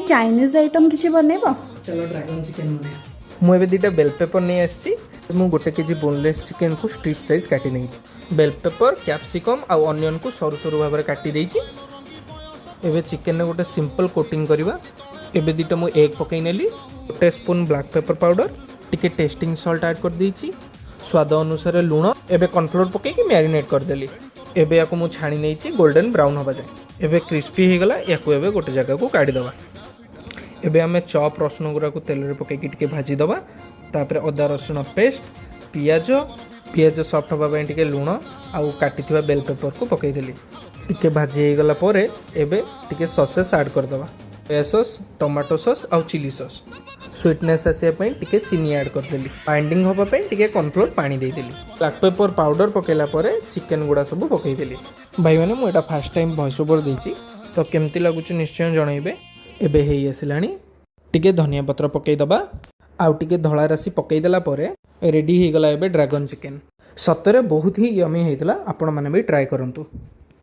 Chinese item किसी बनैबो चलो dragon chicken बने मुझे दुटा बेल पेपर नहीं आसी गोटे केजी बोनलेस चिकन को स्ट्रिप साइज काटी नहीं बेल पेपर कैप्सिकम आउ अनियन को सरू सरू भाव में काटी देछि एबे चिकन ने गोटे सिंपल कोटिंग करवा एबे दुटा मु एग पकई नेली गोटे स्पून ब्लैक पेपर पाउडर टिके टेस्टिंग सॉल्ट ऐड कर देछि स्वाद अनुसार लूण एबे कॉर्नफ्लोर पकई मैरिनेट कर देली एबे याको मु छाणी नहीं गोल्डन ब्राउन हवा जाए एबे क्रिस्पी हो गला याको एबे गोटे जगह को काढ़ी दवा एबे आमे चॉप रसुण गुरा को तेल रे पकई टिके भाजी दवा तापर अदा रसुण पेस्ट पियाज सॉफ्ट हवा पई टिके लूण आउ काटिथिबा बेल पेपर को पकई देली टिके भाजी हो गला परे एबे टिके सॉसेस ऐड कर दवा सोया सॉस टमाटो सॉस आउ चिली सॉस स्वीटनेस आसिया पई टिके चीनी ऐड कर देली बाइंडिंग होबा पई टिके कॉर्नफ्लोर पानी दे देली ब्लैक पेपर पाउडर पकेला परे चिकन गुडा सब पकई देली भाई माने मु एटा फर्स्ट टाइम वॉइस ओवर देछि तो केमती लागुच निश्चय जनइबे एबे हेई आसिलानी टिके धनिया पत्र पकई दबा आउ टिके धला राशि पकई देला परे रेडी हो गला एबे ड्रैगन चिकन सतरे बहुत ही यमी हेतला आपण माने भी ट्राई करंतु।